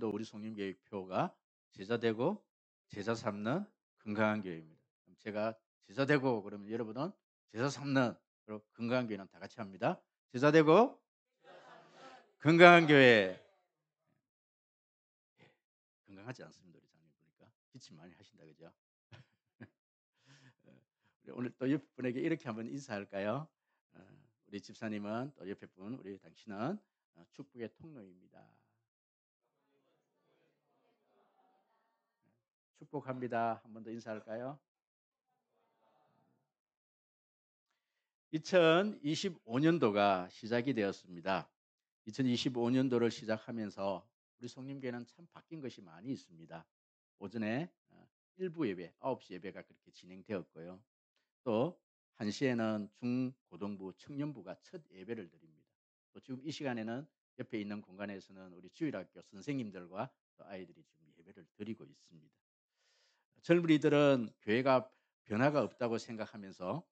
또 우리 성림교육표가 제자 되고 제자 삼는 건강한 교회입니다. 그럼 제가 제자 되고 그러면 여러분은 제자 삼는 그리고 건강한 교회는 다 같이 합니다. 제자 되고 건강한 교회. 예, 건강하지 않습니다. 우리 장님 보니까 기침 많이 하신다 그죠? 우리 오늘 또 옆에 분에게 이렇게 한번 인사할까요? 우리 집사님은 또 옆에 분 우리 당신은 축복의 통로입니다. 축복합니다. 한 번 더 인사할까요? 2025년도가 시작이 되었습니다. 2025년도를 시작하면서 우리 성림교회는 참 바뀐 것이 많이 있습니다. 오전에 일부 예배, 9시 예배가 그렇게 진행되었고요. 또 1시에는 중고등부 청년부가 첫 예배를 드립니다. 또 지금 이 시간에는 옆에 있는 공간에서는 우리 주일학교 선생님들과 또 아이들이 지금 예배를 드리고 있습니다. 젊은이들은 교회가 변화가 없다고 생각하면서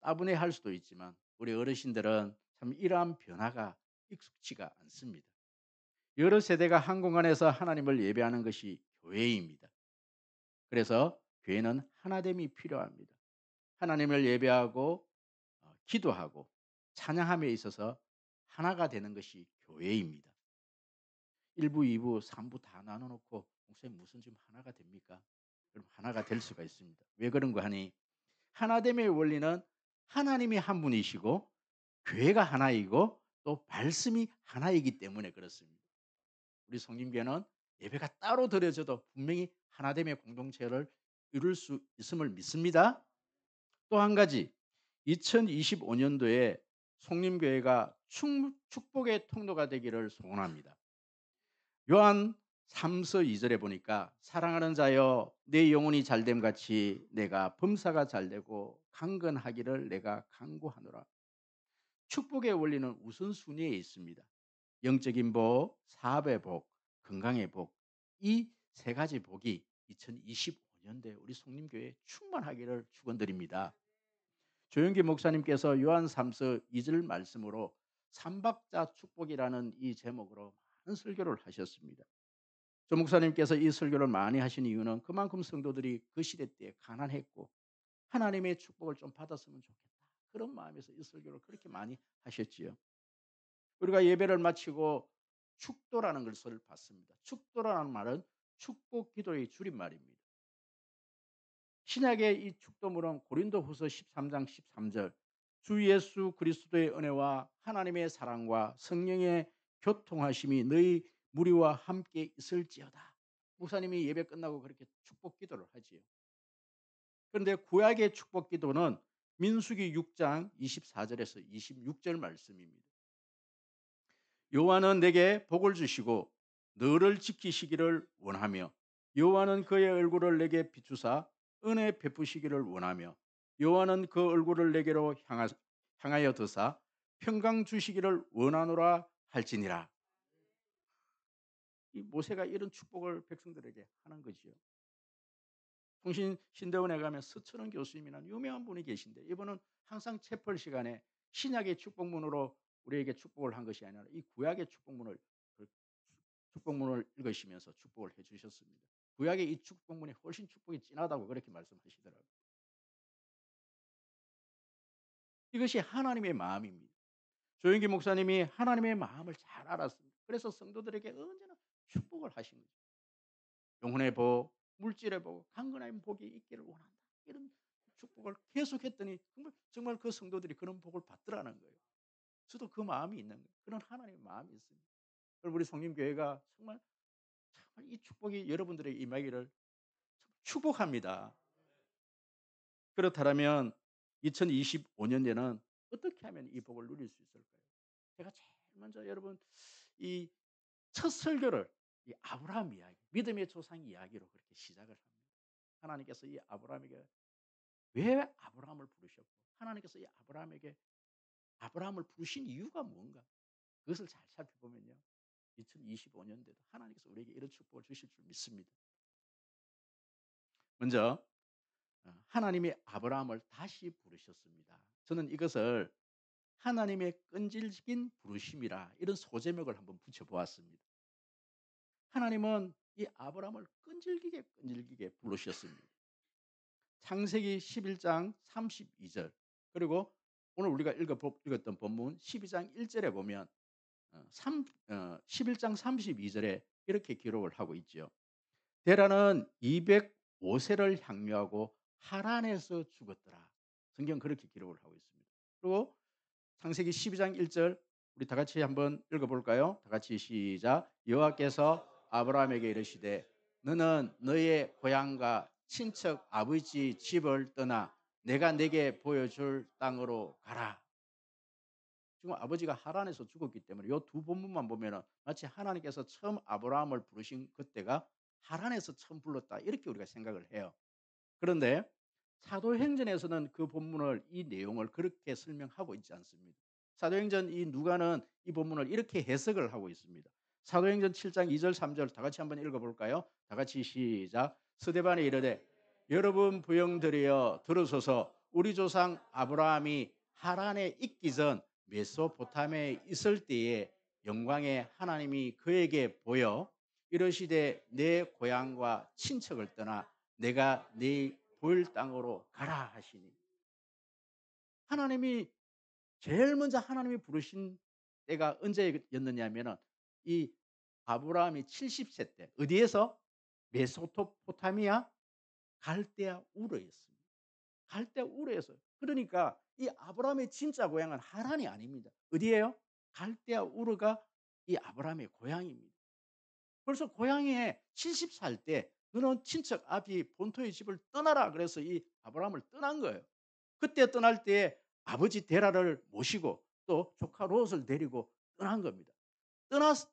따분해할 수도 있지만 우리 어르신들은 참 이러한 변화가 익숙치가 않습니다. 여러 세대가 한 공간에서 하나님을 예배하는 것이 교회입니다. 그래서 교회는 하나됨이 필요합니다. 하나님을 예배하고 기도하고 찬양함에 있어서 하나가 되는 것이 교회입니다. 1부, 2부, 3부 다 나눠놓고 목사님 무슨 지금 하나가 됩니까? 그럼 하나가 될 수가 있습니다. 왜 그런가 하니 하나됨의 원리는 하나님이 한 분이시고 교회가 하나이고 또 말씀이 하나이기 때문에 그렇습니다. 우리 성림교회는 예배가 따로 드려져도 분명히 하나됨의 공동체를 이룰 수 있음을 믿습니다. 또 한 가지 2025년도에 성림교회가 축복의 통로가 되기를 소원합니다. 요한 3서 2절에 보니까 사랑하는 자여 내 영혼이 잘됨 같이 내가 범사가 잘되고 강건하기를 내가 간구하노라. 축복의 원리는 우선순위에 있습니다. 영적인 복, 사업의 복, 건강의 복, 이 세 가지 복이 2025년도에 우리 성림교회에 충만하기를 축원드립니다. 조영기 목사님께서 요한 3서 2절 말씀으로 삼박자 축복이라는 이 제목으로 많은 설교를 하셨습니다. 조 목사님께서 이 설교를 많이 하신 이유는 그만큼 성도들이 그 시대 때 가난했고 하나님의 축복을 좀 받았으면 좋겠다. 그런 마음에서 이 설교를 그렇게 많이 하셨지요. 우리가 예배를 마치고 축도라는 것을 봤습니다. 축도라는 말은 축복 기도의 줄임말입니다. 신약의 이 축도문은 고린도후서 13장 13절 주 예수 그리스도의 은혜와 하나님의 사랑과 성령의 교통하심이 너희 무리와 함께 있을지어다. 목사님이 예배 끝나고 그렇게 축복 기도를 하지요. 그런데 구약의 축복 기도는 민수기 6장 24절에서 26절 말씀입니다. 여호와는 내게 복을 주시고 너를 지키시기를 원하며 여호와는 그의 얼굴을 내게 비추사 은혜 베푸시기를 원하며 여호와는 그 얼굴을 내게로 향하여 드사 평강 주시기를 원하노라 할지니라. 이 모세가 이런 축복을 백성들에게 하는 거지요. 통신 신대원에 가면 서철원 교수님이라는 유명한 분이 계신데 이분은 항상 채플 시간에 신약의 축복문으로 우리에게 축복을 한 것이 아니라 이 구약의 축복문을 읽으시면서 축복을 해주셨습니다. 구약의 이 축복문이 훨씬 축복이 진하다고 그렇게 말씀하시더라고요. 이것이 하나님의 마음입니다. 조영기 목사님이 하나님의 마음을 잘 알았습니다. 그래서 성도들에게 언제나 축복을 하신 거죠. 영혼의 복, 물질의 복, 강건한 복이 있기를 원한다. 이런 축복을 계속했더니 정말 그 성도들이 그런 복을 받더라는 거예요. 저도 그 마음이 있는 거예요. 그런 하나님의 마음이 있습니다. 그럼 우리 성림교회가 정말 이 축복이 여러분들에게 임하기를 축복합니다. 그렇다면 2025년에는 어떻게 하면 이 복을 누릴 수 있을까요? 제가 제일 먼저 여러분 이 첫 설교를 이 아브라함 이야기, 믿음의 조상 이야기로 그렇게 시작을 합니다. 하나님께서 이 아브라함에게 왜 아브라함을 부르셨고 하나님께서 이 아브라함을 부르신 이유가 뭔가 그것을 잘 살펴보면요. 2025년대도 하나님께서 우리에게 이런 축복을 주실 줄 믿습니다. 먼저 하나님이 아브라함을 다시 부르셨습니다. 저는 이것을 하나님의 끈질긴 부르심이라 이런 소제목을 한번 붙여보았습니다. 하나님은 이 아브라함을 끈질기게 부르셨습니다. 창세기 11장 32절, 그리고 오늘 우리가 읽었던 본문 12장 1 절에 보면 11장 32 절에 이렇게 기록을 하고 있죠. 데라는 205 세를 향유하고 하란에서 죽었더라. 성경 그렇게 기록을 하고 있습니다. 그리고 창세기 12장 1절, 우리 다 같이 한번 읽어 볼까요? 다 같이 시작. 여호와께서 아브라함에게 이르시되 너는 너의 고향과 친척 아버지 집을 떠나 내가 내게 보여줄 땅으로 가라. 지금 아버지가 하란에서 죽었기 때문에 이 두 본문만 보면은 마치 하나님께서 처음 아브라함을 부르신 그때가 하란에서 처음 불렀다, 이렇게 우리가 생각을 해요. 그런데 사도행전에서는 그 본문을, 이 내용을 그렇게 설명하고 있지 않습니다. 사도행전 이 누가는 이 본문을 이렇게 해석을 하고 있습니다. 사도행전 7장 2절 3절 다 같이 한번 읽어 볼까요? 다 같이 시작. 스데반이 이르되 여러분 부영들이여 들으소서. 우리 조상 아브라함이 하란에 있기 전 메소포타미아에 있을 때에 영광의 하나님이 그에게 보여 이르시되 내 고향과 친척을 떠나 내가 네 보일 땅으로 가라 하시니, 하나님이 제일 먼저 하나님이 부르신 때가 언제였느냐 하면은 이 아브라함이 70세 때 어디에서? 메소포타미아 갈대아 우르였습니다. 갈대아 우르에서. 그러니까 이 아브라함의 진짜 고향은 하란이 아닙니다. 어디예요? 갈대아 우르가 이 아브라함의 고향입니다. 그래서 고향에 70살 때 너는 친척 아비 본토의 집을 떠나라 그래서 이 아브라함을 떠난 거예요. 그때 떠날 때 아버지 데라를 모시고 또 조카 롯을 데리고 떠난 겁니다. 떠나서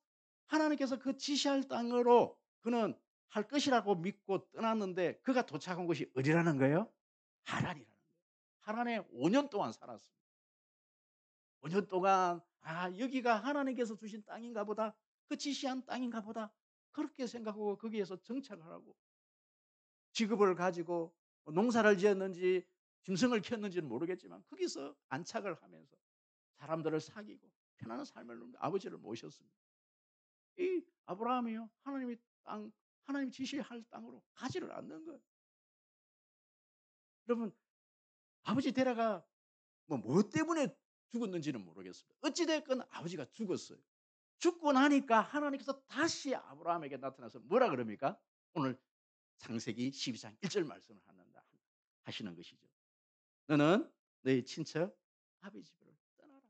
하나님께서 그 지시할 땅으로 그는 할 것이라고 믿고 떠났는데 그가 도착한 곳이 어디라는 거예요? 하란이라는 거예요. 하란에 5년 동안 살았습니다. 5년 동안 여기가 하나님께서 주신 땅인가 보다. 그 지시한 땅인가 보다. 그렇게 생각하고 거기에서 정착을 하고 직업을 가지고 농사를 지었는지 짐승을 키웠는지는 모르겠지만 거기서 안착을 하면서 사람들을 사귀고 편안한 삶을 누리며 아버지를 모셨습니다. 이 아브라함이요, 하나님이 지시할 땅으로 가지를 않는 거예요. 여러분, 아버지 데려가 뭐 때문에 죽었는지는 모르겠습니다. 어찌 됐건 아버지가 죽었어요. 죽고 나니까 하나님께서 다시 아브라함에게 나타나서 뭐라 그럽니까? 오늘 창세기 12장 1절 말씀을 하시는 것이죠. 너는 너희 친척 아비 집으로 떠나라.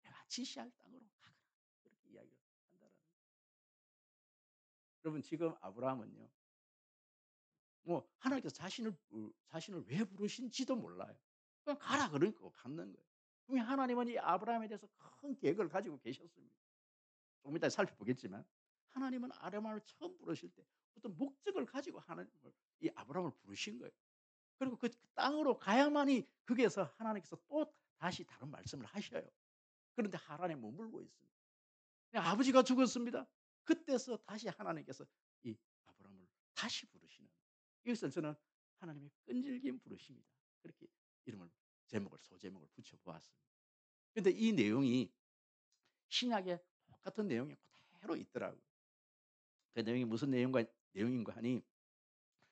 내가 지시할 땅으로 가거라. 그렇게 이야기를 한다라는 거예요. 여러분, 지금 아브라함은요, 뭐 하나님께서 자신을 왜 부르신지도 몰라요. 그냥 가라 그러니까 갔는 거예요. 분명히 하나님은 이 아브라함에 대해서 큰 계획을 가지고 계셨습니다. 조금 이따 살펴보겠지만 하나님은 아브라함을 처음 부르실 때 어떤 목적을 가지고 하나님을, 이 아브라함을 부르신 거예요. 그리고 그 땅으로 가야만이 거기에서 하나님께서 또 다시 다른 말씀을 하셔요. 그런데 하란에 머물고 있습니다. 아버지가 죽었습니다. 그때서 다시 하나님께서 이 아브라함을 다시 부르시는, 이것을 저는 하나님의 끈질긴 부르심이다, 그렇게 소제목을 붙여보았습니다. 그런데 이 내용이 신약에 똑같은 내용이 그대로 있더라고요. 그 내용이 무슨 내용인가 하니,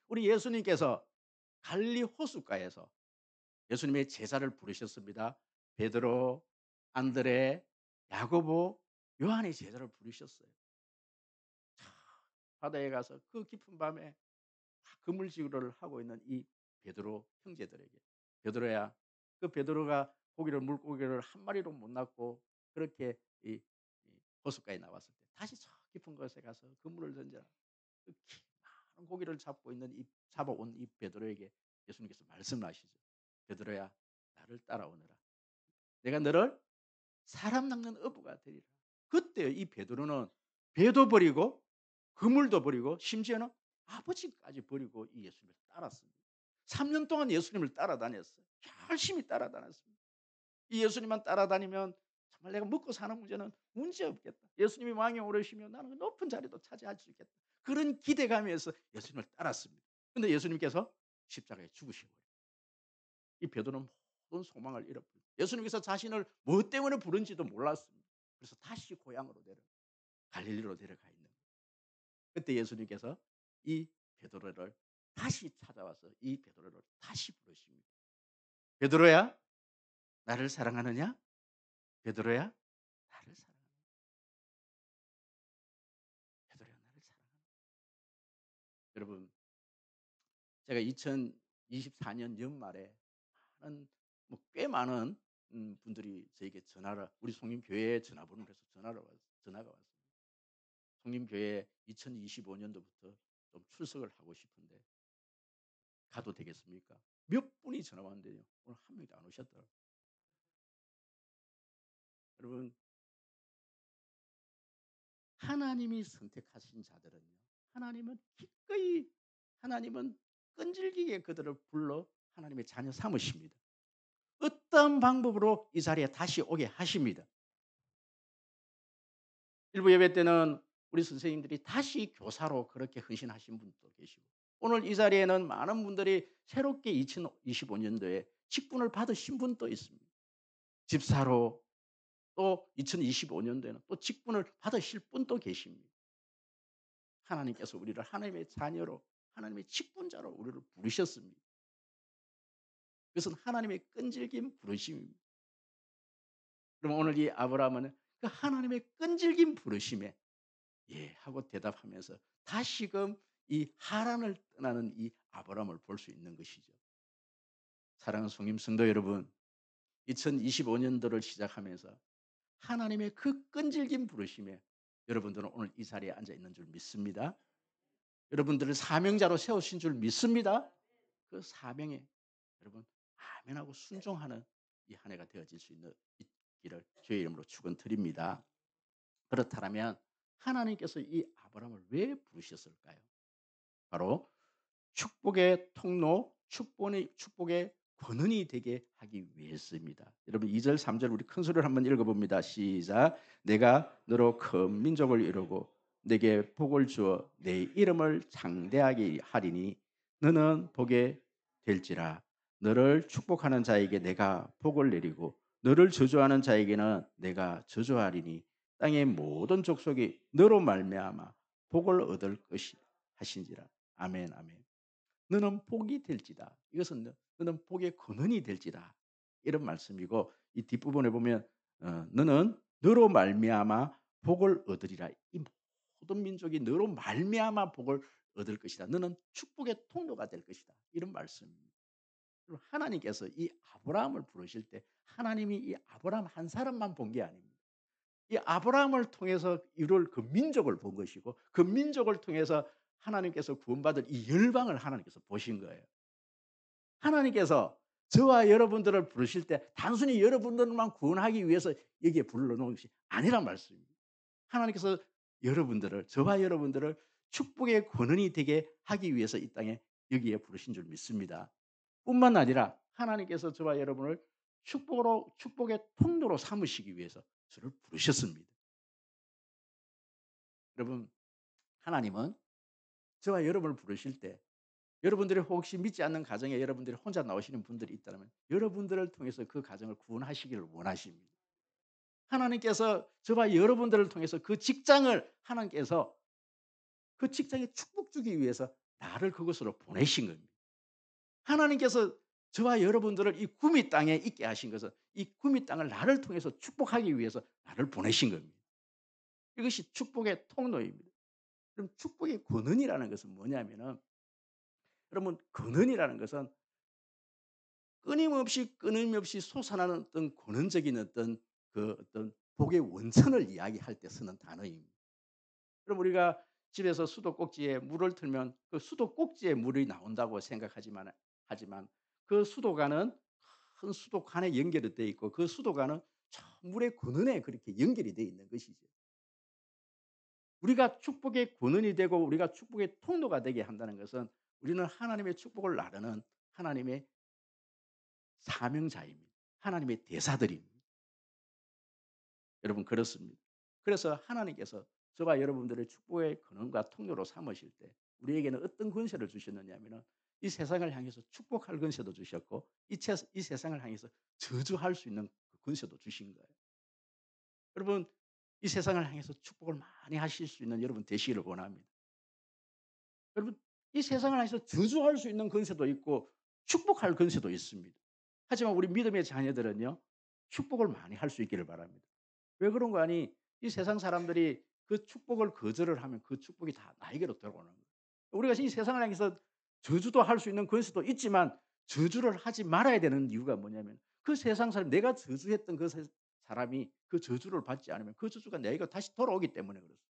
우리 예수님께서 갈리 호숫가에서 예수님의 제자를 부르셨습니다. 베드로, 안드레, 야고보, 요한의 제자를 부르셨어요. 바다에 가서 그 깊은 밤에 그물지구를 하고 있는 이 베드로 형제들에게, 베드로야, 그 베드로가 물고기를 한 마리도 못 낚고 그렇게 이 호숫가에 나왔을 때 다시 저 깊은 곳에 가서 그물을 던져라. 그 많은 고기를 잡아온 이 베드로에게 예수님께서 말씀하시죠. 베드로야, 나를 따라오너라. 내가 너를 사람 낚는 어부가 되리라. 그때 이 베드로는 배도 버리고 그물도 버리고 심지어는 아버지까지 버리고 이 예수님을 따랐습니다. 3년 동안 예수님을 따라다녔어요. 열심히 따라다녔습니다. 이 예수님만 따라다니면 정말 내가 먹고 사는 문제는 문제 없겠다. 예수님이 왕에 오르시면 나는 그 높은 자리도 차지할 수 있겠다. 그런 기대감에서 예수님을 따랐습니다. 그런데 예수님께서 십자가에 죽으시고 이 베드로는 모든 소망을 잃어버립니다. 예수님께서 자신을 뭐 때문에 부른지도 몰랐습니다. 그래서 다시 고향으로 갈릴리로 데려가 있는 거예요. 그때 예수님께서 이 베드로를 다시 찾아와서 이 베드로를 다시 부르십니다. "베드로야, 나를 사랑하느냐? 베드로야, 나를 사랑하느냐? 베드로야, 나를 사랑하느냐?" 여러분, 제가 2024년 연말에 많은 꽤 많은 분들이 저에게 전화를 우리 송림교회에 전화번호를 해서 전화가 왔습니다. "송림교회 2025 년도부터 좀 출석을 하고 싶은데 가도 되겠습니까?" 몇 분이 전화 왔는데요. 오늘 한 명도 안 오셨더라고요. 여러분, 하나님이 선택하신 자들은요. 하나님은 기꺼이 하나님은 끈질기게 그들을 불러 하나님의 자녀 삼으십니다. 어떠한 방법으로 이 자리에 다시 오게 하십니다. 일부 예배 때는 우리 선생님들이 다시 교사로 그렇게 헌신하신 분도 계시고 오늘 이 자리에는 많은 분들이 새롭게 2025 년도에 직분을 받으신 분도 있습니다. 집사로 또 2025 년도에는 또 직분을 받으실 분도 계십니다. 하나님께서 우리를 하나님의 자녀로 하나님의 직분자로 우리를 부르셨습니다. 그것은 하나님의 끈질긴 부르심입니다. 그럼 오늘 이 아브라함은 그 하나님의 끈질긴 부르심에 예 하고 대답하면서 다시금 이 하란을 떠나는 이 아브라함을 볼 수 있는 것이죠. 사랑하는 성님 성도 여러분, 2025 년도를 시작하면서 하나님의 그 끈질긴 부르심에 여러분들은 오늘 이 자리에 앉아 있는 줄 믿습니다. 여러분들을 사명자로 세우신 줄 믿습니다. 그 사명에 여러분 아멘하고 순종하는 이 한 해가 되어질 수 있기를 주의 이름으로 축원드립니다. 그렇다면 하나님께서 이 아브라함을 왜 부르셨을까요? 바로 축복의 통로, 축복의 권능이 되게 하기 위해서입니다. 여러분 2절 3절 우리 큰 소리를 한번 읽어 봅니다. 시작. 내가 너로 큰 민족을 이루고 내게 복을 주어 내 이름을 창대하게 하리니 너는 복에 될지라. 너를 축복하는 자에게 내가 복을 내리고 너를 저주하는 자에게는 내가 저주하리니 땅의 모든 족속이 너로 말미암아 복을 얻을 것이 하신지라. 아멘 아멘. 너는 복이 될지다. 이것은 너는 복의 근원이 될지다. 이런 말씀이고 이 뒷부분에 보면 너는 너로 말미암아 복을 얻으리라. 이 모든 민족이 너로 말미암아 복을 얻을 것이다. 너는 축복의 통로가 될 것이다. 이런 말씀입니다. 그리고 하나님께서 이 아브라함을 부르실 때 하나님이 이 아브라함 한 사람만 본 게 아닙니다. 이 아브라함을 통해서 이룰 그 민족을 본 것이고 그 민족을 통해서 하나님께서 구원받을 이 열방을 하나님께서 보신 거예요. 하나님께서 저와 여러분들을 부르실 때 단순히 여러분들만 구원하기 위해서 여기에 불러놓은 것이 아니란 말씀입니다. 하나님께서 저와 여러분들을 축복의 권원이 되게 하기 위해서 이 땅에 여기에 부르신 줄 믿습니다. 뿐만 아니라 하나님께서 저와 여러분을 축복의 통로로 삼으시기 위해서 저를 부르셨습니다. 여러분, 하나님은 저와 여러분을 부르실 때 여러분들이 혹시 믿지 않는 가정에 여러분들이 혼자 나오시는 분들이 있다면 여러분들을 통해서 그 가정을 구원하시기를 원하십니다. 하나님께서 저와 여러분들을 통해서 그 직장을 하나님께서 그 직장에 축복 주기 위해서 나를 그곳으로 보내신 겁니다. 하나님께서 저와 여러분들을 이 구미 땅에 있게 하신 것은 이 구미 땅을 나를 통해서 축복하기 위해서 나를 보내신 겁니다. 이것이 축복의 통로입니다. 그럼 축복의 권한이라는 것은 뭐냐면은 여러분 권한이라는 것은 끊임없이 솟아나는 어떤 권한적인 어떤 그 어떤 복의 원천을 이야기할 때 쓰는 단어입니다. 그럼 우리가 집에서 수도꼭지에 물을 틀면 그 수도꼭지에 물이 나온다고 하지만 그 수도관은 큰 수도관에 연결이 되어 있고 그 수도관은 저 물의 근원에 그렇게 연결이 되어 있는 것이죠. 우리가 축복의 근원이 되고 우리가 축복의 통로가 되게 한다는 것은 우리는 하나님의 축복을 나르는 하나님의 사명자입니다. 하나님의 대사들입니다. 여러분 그렇습니다. 그래서 하나님께서 저와 여러분들의 축복의 근원과 통로로 삼으실 때 우리에게는 어떤 권세를 주셨느냐 하면은 이 세상을 향해서 축복할 권세도 주셨고 이 세상을 향해서 저주할 수 있는 그 권세도 주신 거예요. 여러분 이 세상을 향해서 축복을 많이 하실 수 있는 여러분 되시기를 원합니다. 여러분 이 세상을 향해서 저주할 수 있는 권세도 있고 축복할 권세도 있습니다. 하지만 우리 믿음의 자녀들은요. 축복을 많이 할 수 있기를 바랍니다. 왜 그런 거 아니 이 세상 사람들이 그 축복을 거절을 하면 그 축복이 다 나에게로 들어오는 거예요. 우리가 이 세상을 향해서 저주도 할 수 있는 권세도 있지만 저주를 하지 말아야 되는 이유가 뭐냐면 그 세상 사람 내가 저주했던 사람이 그 저주를 받지 않으면 그 저주가 내게 다시 돌아오기 때문에 그렇습니다.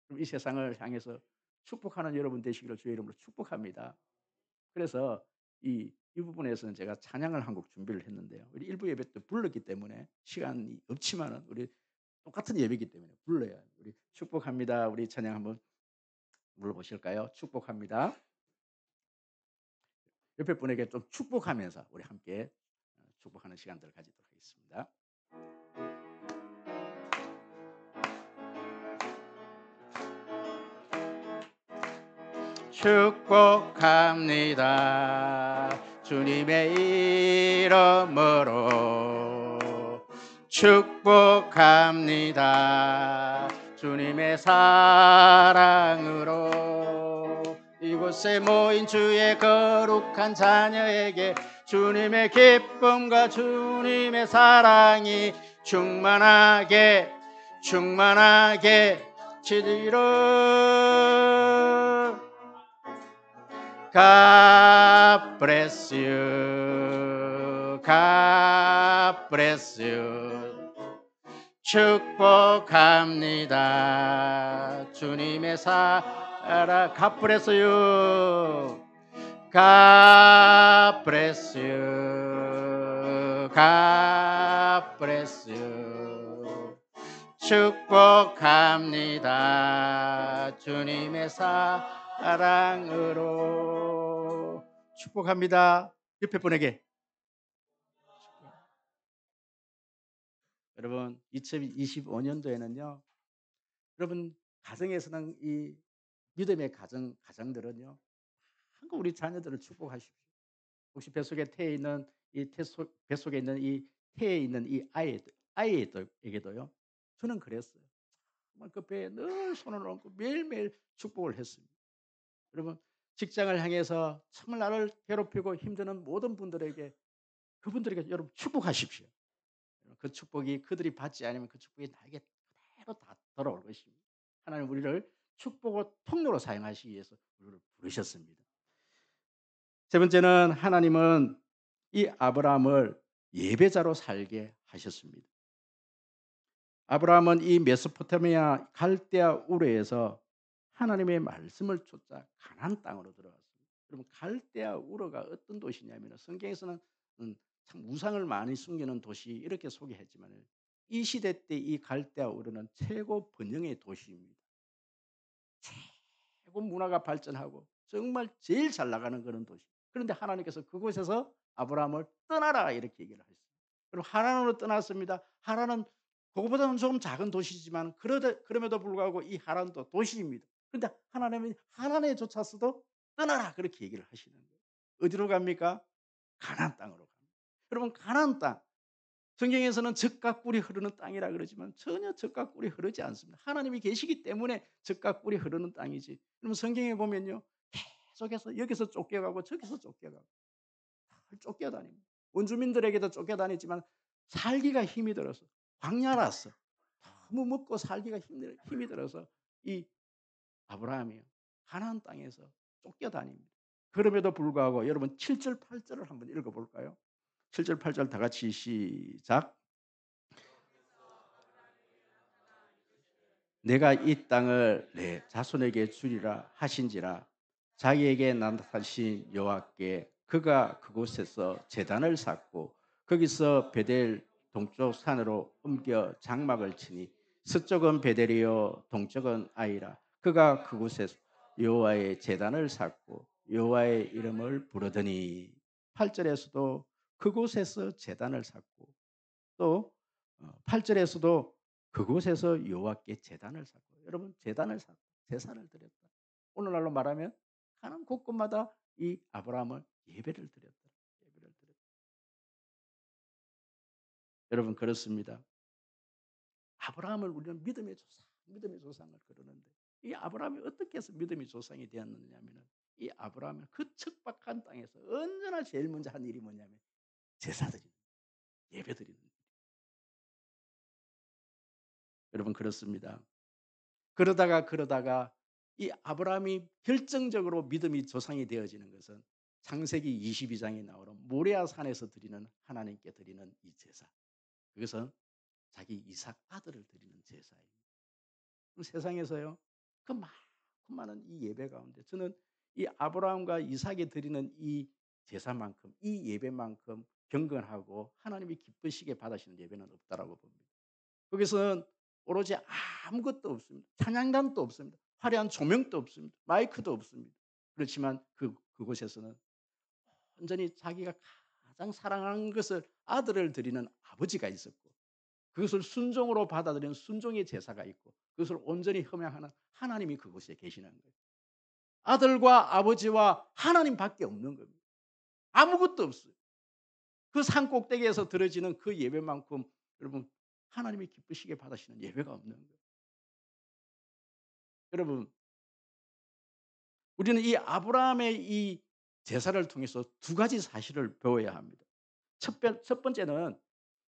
그럼 이 세상을 향해서 축복하는 여러분 되시기를 주의 이름으로 축복합니다. 그래서 이 부분에서는 제가 찬양을 한 곡 준비를 했는데요. 우리 일부 예배 때 불렀기 때문에 시간이 없지만은 우리 똑같은 예배이기 때문에 불러야 우리 축복합니다. 우리 찬양 한번 불러보실까요? 축복합니다. 옆에 분에게 좀 축복하면서 우리 함께 축복하는 시간들을 가지도록 하겠습니다. 축복합니다. 주님의 이름으로 축복합니다. 주님의 사랑으로 이곳에 모인 주의 거룩한 자녀에게 주님의 기쁨과 주님의 사랑이 충만하게 치리로 God bless you. God bless you. 축복합니다. 주님의 사랑 God bless you. God bless you. God bless you. 축복합니다. 주님의 사랑으로 축복합니다. 옆에 분에게 여러분 2025년도에는요. 여러분 가정에서는 이 믿음의 가정들은요. 한국 우리 자녀들을 축복하십시오. 혹시 뱃속에 있는 이 태에 있는 이 아이에게도요. 저는 그랬어요. 정말 그 배에 늘 손을 얹고 매일매일 축복을 했습니다. 여러분 직장을 향해서 정말 나를 괴롭히고 힘드는 모든 분들에게 그분들에게 여러분 축복하십시오. 그 축복이 그들이 받지 않으면 그 축복이 나에게 그대로 다 돌아올 것입니다. 하나님 우리를 축복의 통로로 사용하시기 위해서 우리를 부르셨습니다. 세 번째는 하나님은 이 아브라함을 예배자로 살게 하셨습니다. 아브라함은 이 메소포타미아 갈대아 우르에서 하나님의 말씀을 쫓아 가나안 땅으로 들어갔습니다. 여러분 갈대아 우르가 어떤 도시냐면 성경에서는 참 우상을 많이 숨기는 도시 이렇게 소개했지만 이 시대 때 이 갈대아 우르는 최고 번영의 도시입니다. 최고 문화가 발전하고 정말 제일 잘 나가는 그런 도시. 그런데 하나님께서 그곳에서 아브라함을 떠나라 이렇게 얘기를 하셨어요. 그럼 하란으로 떠났습니다. 하란은 그거보다는 조금 작은 도시지만 그럼에도 불구하고 이 하란도 도시입니다. 그런데 하나님이 하란에 쫓았어도 떠나라 그렇게 얘기를 하시는 거예요. 어디로 갑니까? 가나안 땅으로 갑니다. 여러분 가나안 땅 성경에서는 젖과 꿀이 흐르는 땅이라 그러지만 전혀 젖과 꿀이 흐르지 않습니다. 하나님이 계시기 때문에 젖과 꿀이 흐르는 땅이지. 그러면 성경에 보면요. 계속해서 여기서 쫓겨가고 저기서 쫓겨가고 쫓겨다닙니다. 원주민들에게도 쫓겨다니지만 살기가 힘이 들어서 광야라서 너무 먹고 살기가 힘이 들어서 이 아브라함이요. 가나안 땅에서 쫓겨다닙니다. 그럼에도 불구하고 여러분 7절 8절을 한번 읽어볼까요? 7절 8절 다 같이 시작. 내가 이 땅을 내 자손에게 주리라 하신지라 자기에게 나타나신 여호와께 그가 그곳에서 제단을 쌓고 거기서 베델 동쪽 산으로 옮겨 장막을 치니 서쪽은 베델이요 동쪽은 아이라 그가 그곳에서 여호와의 제단을 쌓고 여호와의 이름을 부르더니 8절에서도 그곳에서 제단을 쌓고 또 8절에서도 그곳에서 여호와께 제단을 쌓고 여러분 제단을 쌓고 제사를 드렸다. 오늘날로 말하면 가는 곳곳마다 이 아브라함을 예배를 드렸다. 예배를 드렸다. 여러분 그렇습니다. 아브라함을 우리는 믿음의 조상을 그러는데 이 아브라함이 어떻게 해서 믿음의 조상이 되었느냐 하면은 이 아브라함은 그 척박한 땅에서 언제나 제일 먼저 한 일이 뭐냐면 제사 드리는 예배 드리는 일. 여러분 그렇습니다. 그러다가 이 아브라함이 결정적으로 믿음의 조상이 되어지는 것은 창세기 22 장에 나오는 모레아 산에서 드리는 하나님께 드리는 이 제사. 그것은 자기 이삭 아들을 드리는 제사예요. 그럼 세상에서요. 그 많고 많은 이 예배 가운데 저는 이 아브라함과 이삭이 드리는 이 제사만큼 이 예배만큼 경건하고 하나님이 기쁘시게 받으시는 예배는 없다라고 봅니다. 거기서는 오로지 아무것도 없습니다. 찬양단도 없습니다. 화려한 조명도 없습니다. 마이크도 없습니다. 그렇지만 그곳에서는 온전히 자기가 가장 사랑하는 것을 아들을 드리는 아버지가 있었고 그것을 순종으로 받아들이는 순종의 제사가 있고 그것을 온전히 흠양하는 하나님이 그곳에 계시는 거예요. 아들과 아버지와 하나님밖에 없는 겁니다. 아무것도 없어요. 그 산 꼭대기에서 드려지는 그 예배만큼 여러분 하나님이 기쁘시게 받으시는 예배가 없는 거예요. 여러분 우리는 이 아브라함의 이 제사를 통해서 두 가지 사실을 배워야 합니다. 첫 번째는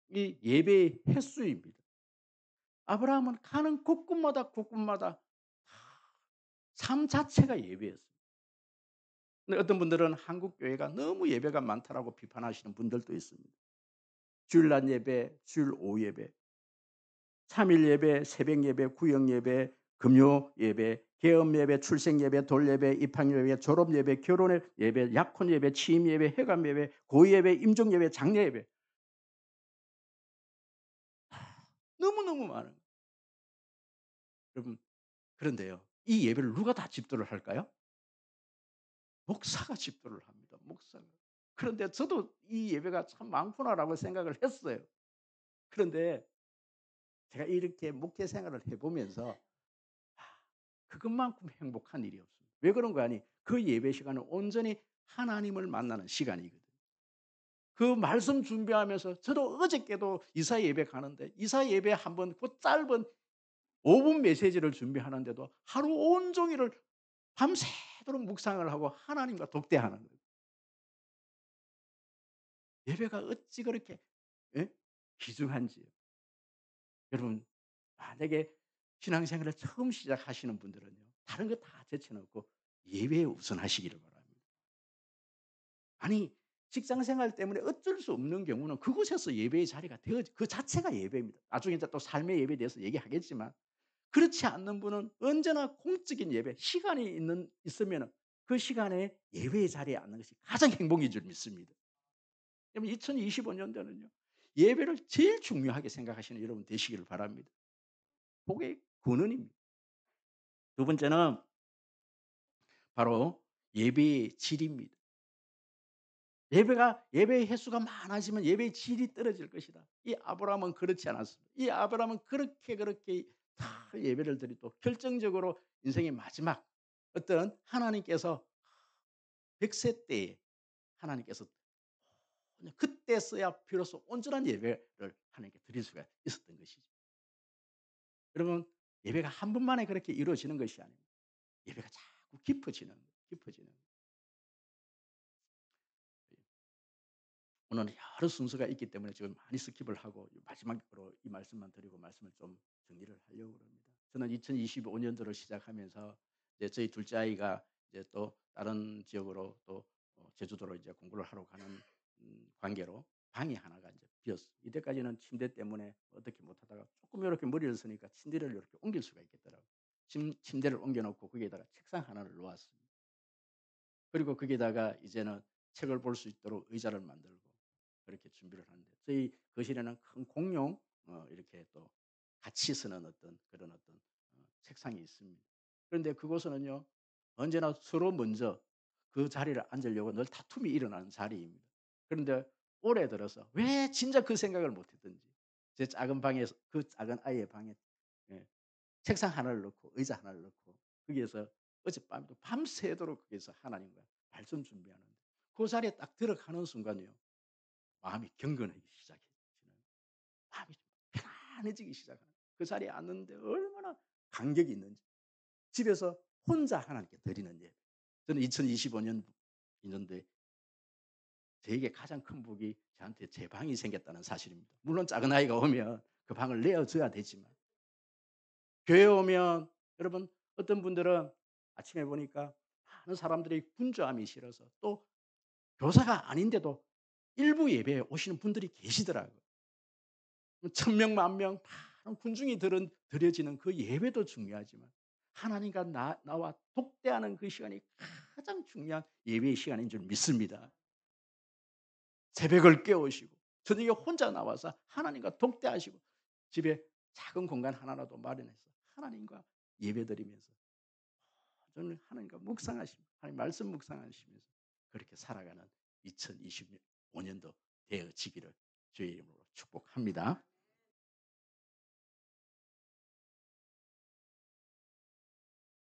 이 예배의 횟수입니다. 아브라함은 가는 곳곳마다 삶 자체가 예배였어요. 근데 어떤 분들은 한국 교회가 너무 예배가 많다라고 비판하시는 분들도 있습니다. 주일날 예배, 주일 오후 예배, 3일 예배, 새벽 예배, 구역 예배, 금요 예배, 계엄 예배, 출생 예배, 돌 예배, 입학 예배, 졸업 예배, 결혼 예배, 약혼 예배, 취임 예배, 회감 예배, 고위 예배, 임종 예배, 장례 예배. 너무너무 많은 여러분 그런데요. 이 예배를 누가 다 집도를 할까요? 목사가 집도를 합니다. 목사가. 그런데 저도 '이 예배가 참 많구나.'라고 생각을 했어요. 그런데 제가 이렇게 목회 생활을 해 보면서 그것만큼 행복한 일이 없습니다. 왜 그런가 하니 그 예배 시간은 온전히 하나님을 만나는 시간이거든요. 그 말씀 준비하면서 저도 어저께도 이사 예배 가는데 이사 예배 한 번 그 짧은 5분 메시지를 준비하는데도 하루 온종일을 밤새도록 묵상을 하고 하나님과 독대하는 거예요. 예배가 어찌 그렇게 예? 귀중한지요. 여러분 만약에 신앙생활을 처음 시작하시는 분들은요. 다른 거 다 제쳐놓고 예배에 우선하시기를 바랍니다. 아니 직장 생활 때문에 어쩔 수 없는 경우는 그곳에서 예배의 자리가 되어 그 자체가 예배입니다. 나중에 이제 또 삶의 예배에 대해서 얘기하겠지만 그렇지 않는 분은 언제나 공적인 예배 시간이 있으면은 그 시간에 예배의 자리에 앉는 것이 가장 행복인 줄 믿습니다. 그러면 2025년도는요. 예배를 제일 중요하게 생각하시는 여러분 되시기를 바랍니다. 그게 근원입니다. 두 번째는 바로 예배의 질입니다. 예배의 횟수가 많아지면 예배의 질이 떨어질 것이다. 이 아브라함은 그렇지 않았습니다. 이 아브라함은 그렇게 다 예배를 드리고 결정적으로 인생의 마지막 어떤 하나님께서 100세 때에 하나님께서 그때서야 비로소 온전한 예배를 하나님께 드릴 수가 있었던 것이죠. 여러분 예배가 한 번만에 그렇게 이루어지는 것이 아닙니다. 예배가 자꾸 깊어지는 거예요. 깊어지는 거예요. 오늘 여러 순서가 있기 때문에 지금 많이 스킵을 하고 마지막으로 이 말씀만 드리고 말씀을 좀 정리를 하려고 합니다. 저는 2025년도를 시작하면서 이제 저희 둘째 아이가 이제 또 다른 지역으로 또 제주도로 이제 공부를 하러 가는 관계로 방이 하나가 이제 비었어요. 이때까지는 침대 때문에 어떻게 못하다가 조금 이렇게 머리를 쓰니까 침대를 이렇게 옮길 수가 있겠더라고요. 침대를 옮겨놓고 거기에다가 책상 하나를 놓았습니다. 그리고 거기다가 이제는 책을 볼 수 있도록 의자를 만들고 그렇게 준비를 하는데 저희 거실에는 큰 공용 이렇게 또 같이 쓰는 어떤 그런 어떤 책상이 있습니다. 그런데 그곳은요 언제나 서로 먼저 그 자리를 앉으려고 늘 다툼이 일어나는 자리입니다. 그런데 올해 들어서 왜 진짜 그 생각을 못했던지 제 작은 방에서 그 작은 아이의 방에 예, 책상 하나를 넣고 의자 하나를 넣고 거기에서 어젯밤에도 밤새도록 거기서 하나님과 말씀 준비하는데 그 자리에 딱 들어가는 순간이요. 마음이 경건하기 시작해지는 마음이 좀 편안해지기 시작하는 그 자리에 앉는데 얼마나 감격이 있는지 집에서 혼자 하나님께 드리는 예배. 저는 2025년도에 저에게 가장 큰 복이 저한테 제 방이 생겼다는 사실입니다. 물론 작은 아이가 오면 그 방을 내어 줘야 되지만 교회에 오면 여러분 어떤 분들은 아침에 보니까 많은 사람들이 분주함이 싫어서 또 교사가 아닌데도 일부 예배에 오시는 분들이 계시더라고요. 1,000명, 10,000명 많은 군중이 드려지는 그 예배도 중요하지만 하나님과 나와 독대하는 그 시간이 가장 중요한 예배의 시간인 줄 믿습니다. 새벽을 깨우시고 저녁에 혼자 나와서 하나님과 독대하시고 집에 작은 공간 하나라도 마련해서 하나님과 예배드리면서 저는 하나님과 묵상하시며 하나님 말씀 묵상하시면서 그렇게 살아가는 2025년도 되어지기를 주의 이름으로 축복합니다.